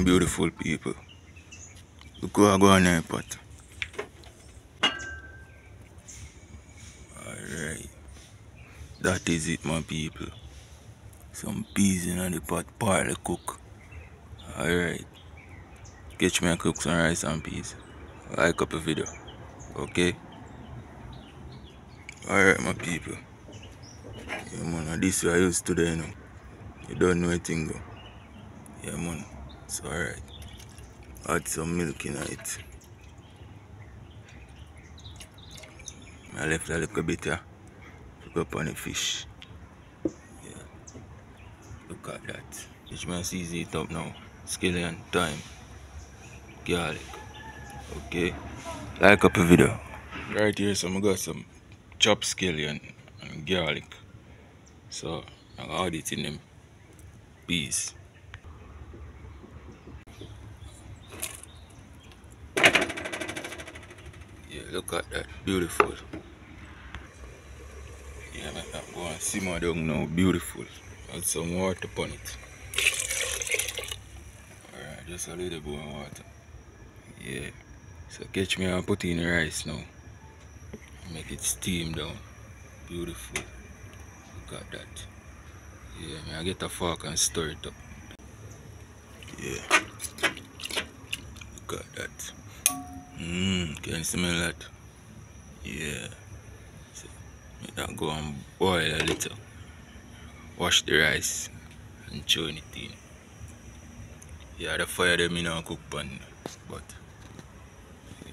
beautiful people. Look what I go on there, pot. Alright. That is it, my people. Some peas in the pot, partly cook. Alright. Catch me and cook some rice and peas. Like up a video. Okay? Alright, my people. Yeah, man. This way I used today, you know. You don't know anything, though. Yeah, man. It's alright. Add some milk in it. I left a little bit here. Look up on the fish. Yeah. Look at that. Which man sees it up now. Scallion, thyme, garlic. Okay. Like up a video. Right here, so I got some chopped scallion and garlic. So I add it in them peas. Yeah, look at that. Beautiful. Yeah, make that go and simmer down now. Beautiful. Add some water upon it. Alright, just a little bit of water. Yeah. So catch me and put in the rice now. Make it steam down. Beautiful. Look at that. Yeah, I get a fork and stir it up. Yeah. Look at that. Can you smell that? Yeah. So make that go and boil a little. Wash the rice and churn it in. Yeah, the fire them in and cook pan, but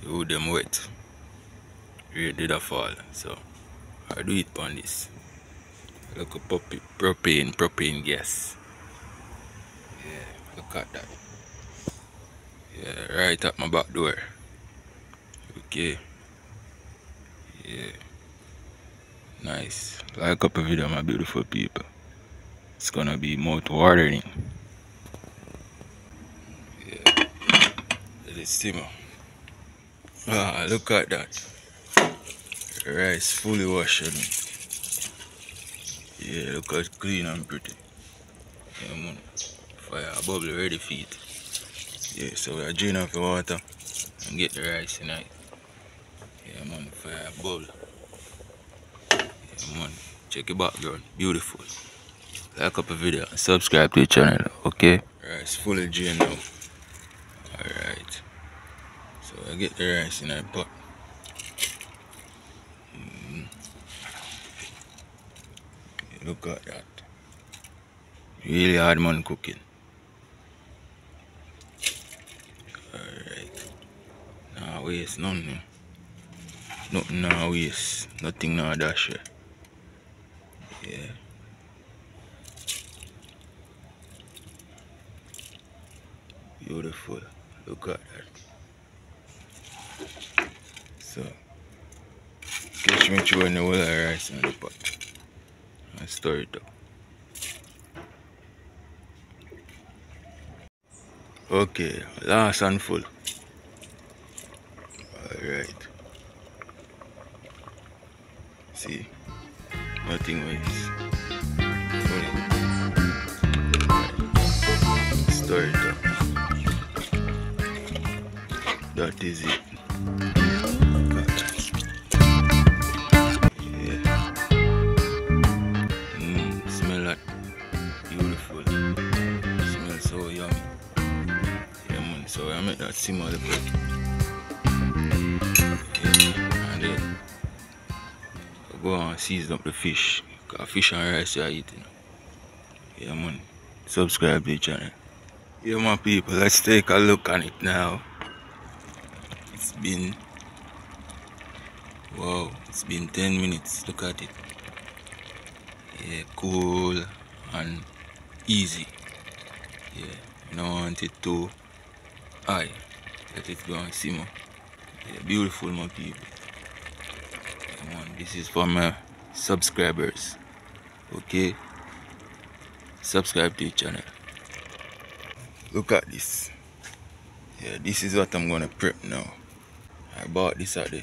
you hold them wet. Really did a fall, so I do it on this. Look at propane gas. Yeah, look at that. Yeah, right at my back door. Okay. Yeah. Nice. Like up a video, my beautiful people. It's gonna be mouth watering. Yeah. Let it simmer. Ah, look at that. Rice fully washed. Yeah, look at clean and pretty. Yeah, man. Fire bubble ready for it. Yeah, so we are drain off the water and get the rice in it. Yeah, man. Fire bubble. Yeah, man. Check your background. Beautiful. Like up a video and subscribe to the channel. Okay? Rice fully drained now. Alright. So I get the rice in a pot. Look at that. Really hard man cooking. Alright. Nah waste none. Nothing nah waste. Nothing nah dash. Yeah. Beautiful. Look at that. So catch me throwing the whole rice in the pot. And stir it up. Okay, last handful. Alright. See, nothing waste. Stir it up. That is it. Yeah. Smell that. Beautiful. Smells so yummy. Yeah, man. So I make that simmer a little bit. Yeah. And then I go and season up the fish. Cause fish and rice you are eating. Yeah, man. Subscribe to the channel. Yeah, my people. Let's take a look at it now. It's been, wow, it's been 10 minutes. Look at it. Yeah, cool and easy. Yeah, you don't want it too high. Let it go and simmer. Yeah, beautiful, my people. Yeah, man, this is for my subscribers. Okay, subscribe to the channel. Look at this. Yeah, this is what I'm gonna prep now. I bought this at the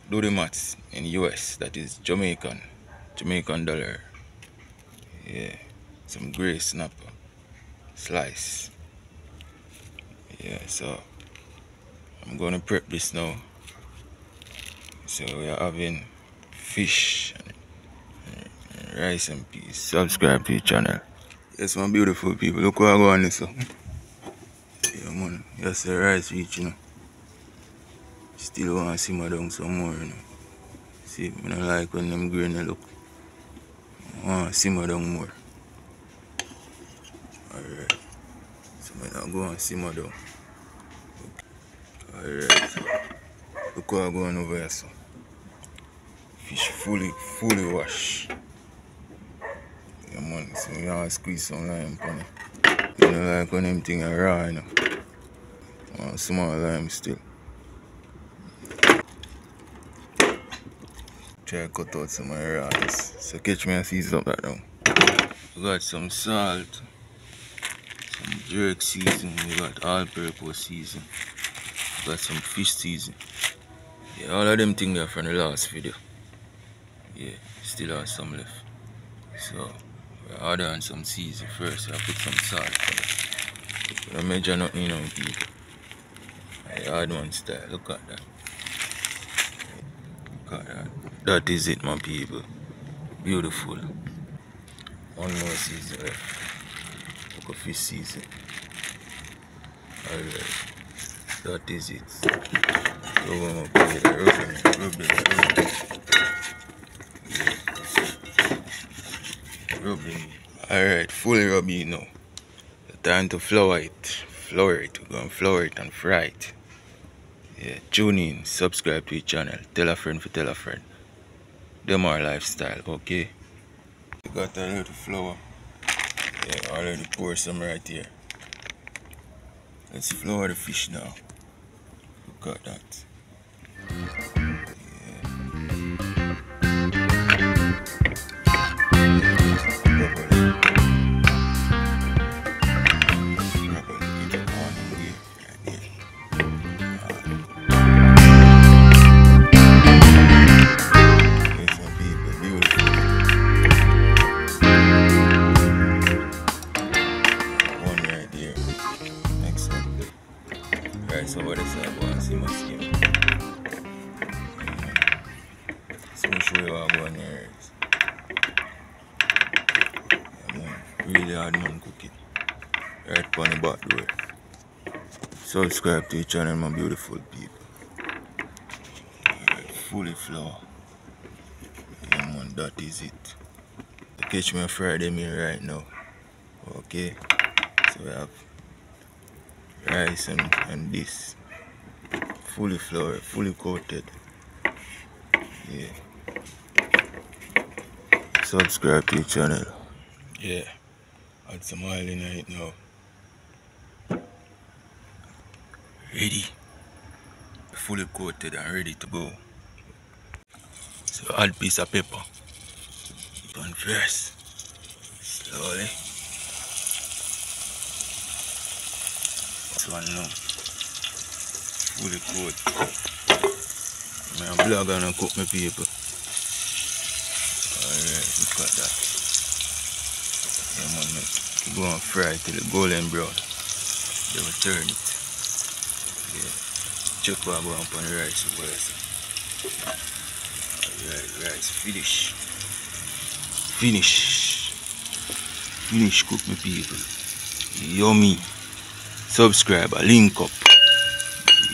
Do the Maths in US. That is Jamaican dollar. Yeah, some gray snapper, slice. Yeah, so I'm gonna prep this now. So we are having fish and rice and peas. Subscribe to the channel. Yes, my beautiful people, look what I go on this. Yeah, man. Yes, the rice reach, you know. Still want to simmer down some more, you know. See, I don't like when them grainy look. I want to simmer down more. Alright. So I don't go and simmer down. Alright. Look what I go on over here, so. Fish fully washed. Yeah, man. So we want to squeeze some lime on it. I don't like when them things are raw, you know. I want small lime still. Try to cut out some of the rawness. So catch me and season up that down. We got some salt, some jerk season, we got all-purpose season, we got some fish season. Yeah, all of them things there from the last video. Yeah, still have some left. So we add on some season first. I put some salt on it. But I measure nothing, you know, people. I add one style. Look at that. Look at that. That is it, my people. Beautiful. One more season left. Look at fish season. Alright. That is it. So we're going to put it, rub it. Alright, fully rub it now. Time to flour it. We're going to flour it and fry it. Yeah, tune in, subscribe to the channel, tell a friend for tell a friend. Them our lifestyle, okay? We got a little flour. Yeah, already pour some right here. Let's flour the fish now. Look at that. So what is that one? See my skin. So I'll show you what I go on here. Really hard man cook it. Right on the back door. Subscribe to the channel, my beautiful people. Right, fully flour. Yeah man, that is it. Catch me on Friday meal right now. Okay. So we have rice and this. Fully flour, fully coated. Yeah. Subscribe to the channel. Yeah. Add some oil in it now. Ready. Fully coated and ready to go. So add piece of pepper. Put on first. Slowly. This one now. Fully coated. I'm a blogger and cook my people. Alright, look at that. Yeah man, go and fry it till it's golden brown. Then we turn it. Yeah. Check what I go up on the rice first. Alright, rice finish. Finish cook my people. Yummy. Subscribe, link up.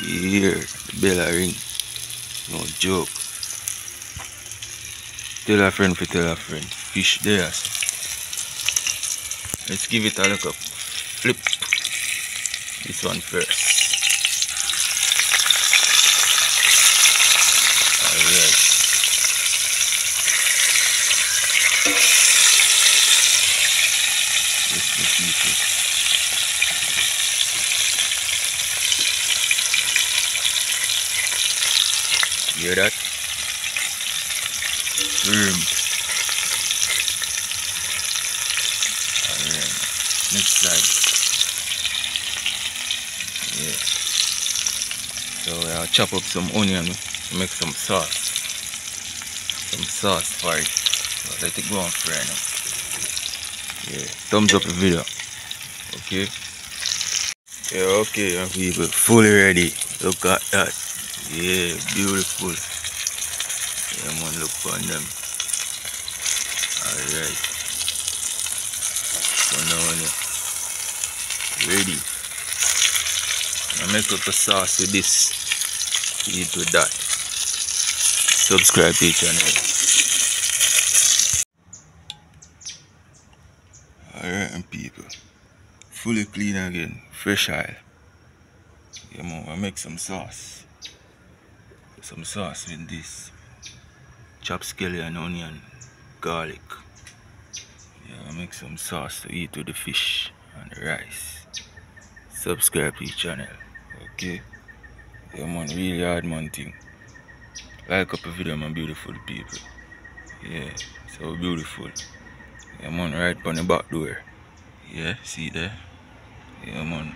Here, the bell ring. No joke. Tell a friend for tell a friend. Fish there. Let's give it a look up. Flip. This one first. Alright. Let's repeat it. Hear that? Alright. Next side. Yeah. So I'll chop up some onion to make some sauce. Some sauce for it. So let it go on fry now. Yeah. Thumbs up the video. Okay. Yeah, okay, my people, fully ready. Look at that. Yeah, beautiful. Yeah, man, look on them. Alright. So now we're ready. I make up a sauce with this. Eat with that. Subscribe to the channel. Alright, people. Fully clean again. Fresh oil. Yeah, man, I make some sauce. Some sauce with this. Chopped scallion, onion, garlic. Yeah, I make some sauce to eat with the fish and the rice. Subscribe to the channel. Okay? Yeah, man, really hard man thing. Like up the video, my beautiful people. Yeah, so beautiful. Yeah, man, right on the back door. Yeah, see there? Yeah, man.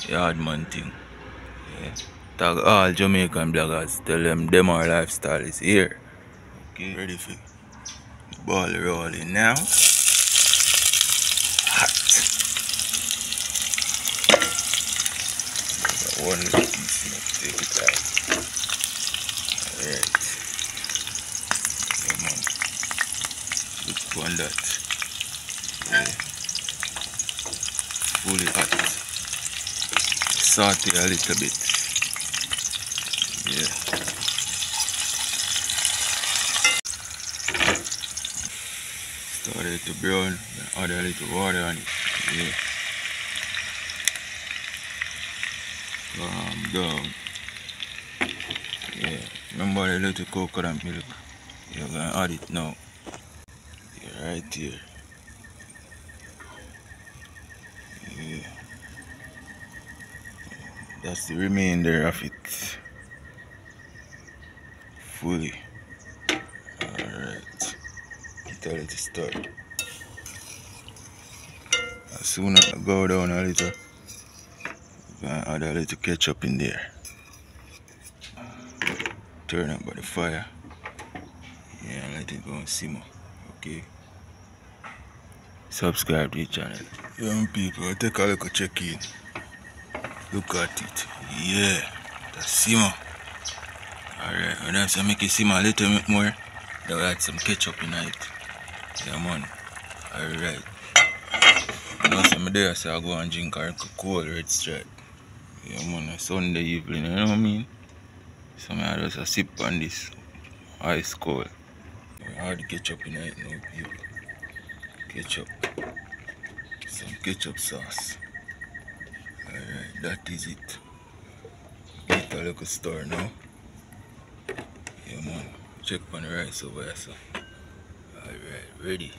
Hard man thing. Yeah. Tag all Jamaican bloggers. Tell them our lifestyle is here. Okay, ready for the ball rolling now. Hot. One little piece, take it out. Alright. Come on. Look on that. Yeah. Fully hot. Saute a little bit. Yeah. Started to brown. Add a little water on it. Yeah. Calm down. Yeah. Remember the little coconut milk. You're gonna add it now. Yeah, right here. Yeah. That's the remainder of it. Fully. Alright. Get a little stir. As soon as I go down a little, I'm gonna add a little ketchup in there. Turn up by the fire. Yeah, let it go and simmer. Okay. Subscribe to the channel. Young people, take a look at check in. Look at it. Yeah. The simmer. Alright, when I make it simmer a little bit more, I'll add some ketchup in it. Yeah, man. Alright. Now I'm there, so I go and drink a cold red stripe. Yeah, man, a Sunday evening, you know what I mean? So I just a sip on this ice cold. I add ketchup in it now, people. Ketchup. Some ketchup sauce. Alright, that is it. Get a little stir now. Yeah, man. Check on the rice over here, so. Alright, ready.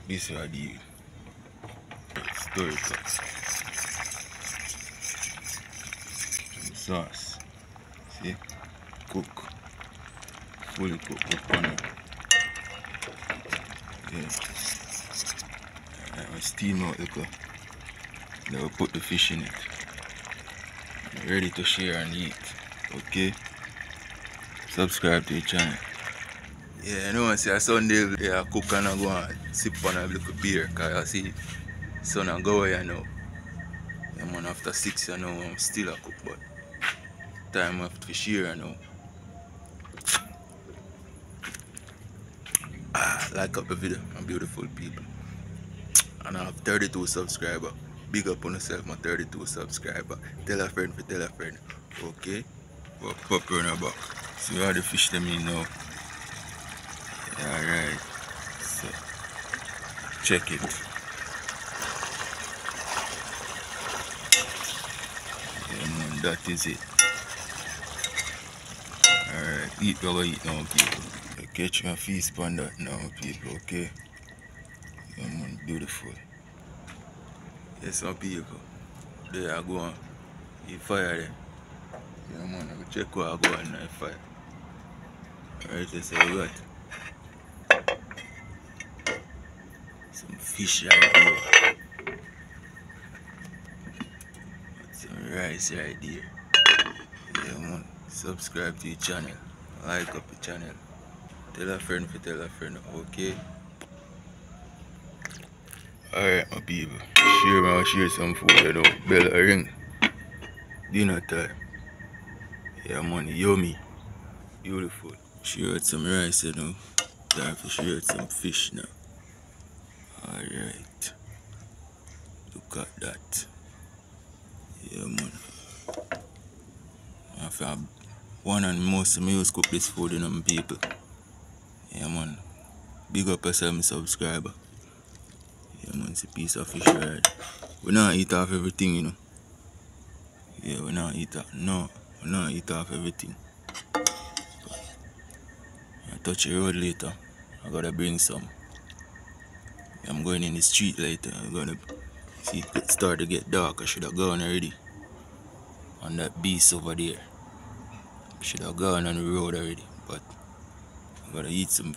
This is the stir it up. Some sauce. See? Cook. Fully cook on it. Yeah. Alright, I steam out the cook. Then we'll put the fish in it. Ready to share and eat. Okay? Subscribe to the channel. Yeah, you know, I see a Sunday, yeah, I cook and I go and sip on a little beer. Because I see sun and go here now. Yeah, man, after 6 you know, I'm still a cook, but time after to share now. Like up the video, my beautiful people. And I have 32 subscribers. Big up on yourself, my 32 subscribers. Tell a friend for tell a friend. Okay? Well, pop on her back. See how the fish them in now. Alright. So check it. Yeah, man, that is it. Alright, eat what we eat now, people. I catch my feast on that now, people, okay? Yeah, man, beautiful. Yes, some people. There I go on. You fire there. Yeah, man, I will check what I go on and fire. Alright, let's say what? Some fish right there. Some rice right there. Yeah, man. Subscribe to the channel. Like up the channel. Tell a friend for tell a friend, okay? Alright, my people. Share some food, you know. Bell ring. Dinner time. Yeah, man, yummy. Beautiful. Share some rice, you know. Time to share some fish now. Alright. Look at that. Yeah, man. I have one and most of me use cook this food, you know, my people. Yeah, man. Big up yourself, my subscriber. Yeah, man, it's a piece of fish, right? We not eat off everything, you know. Yeah, we not eat off. No, we not eat off everything. I touch the road later. I gotta bring some. I'm going in the street later. I'm gonna see it start to get dark. I should have gone already. On that beast over there. I should have gone on the road already. But I gotta eat some.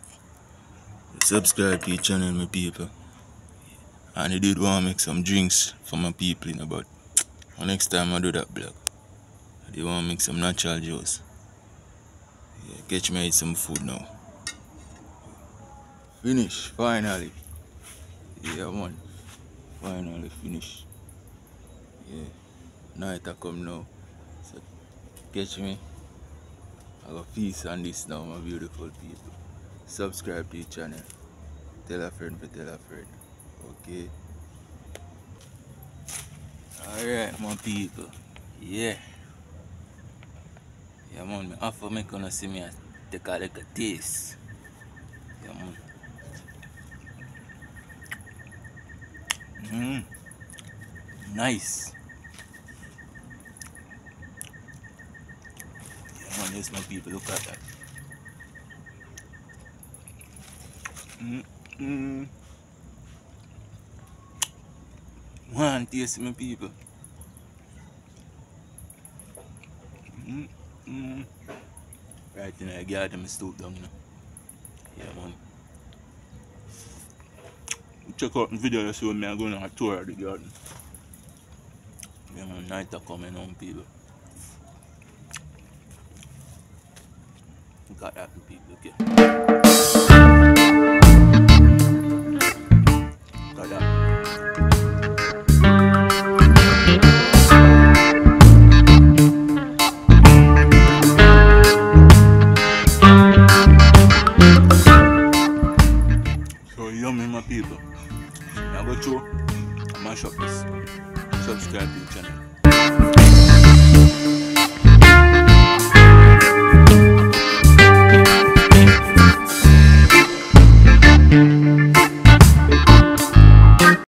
Subscribe to the channel, my people. And I did want to make some drinks for my people, you know, but next time I do that vlog, I did want to make some natural juice. Yeah, catch me eat some food now. Finish, finally. Yeah, man. Finally finish. Yeah, night I come now. So, catch me. I got peace on this now, my beautiful people. Subscribe to the channel. Tell a friend to tell a friend. Okay. Alright, my people. Yeah. Yeah, man. I offer me gonna see me take a little taste. Yeah, man. Nice. Yeah, man. Yes, my people. Look at that. One taste, my people. Right in the garden, I stoop down now. Yeah, man. Check out the video you saw me. I'm going on a tour of the garden. Yeah, man. Night are coming on, people. Look at that, people. Okay. Look at that. So yummy, my people. Now go through, mash up this. Subscribe to the channel.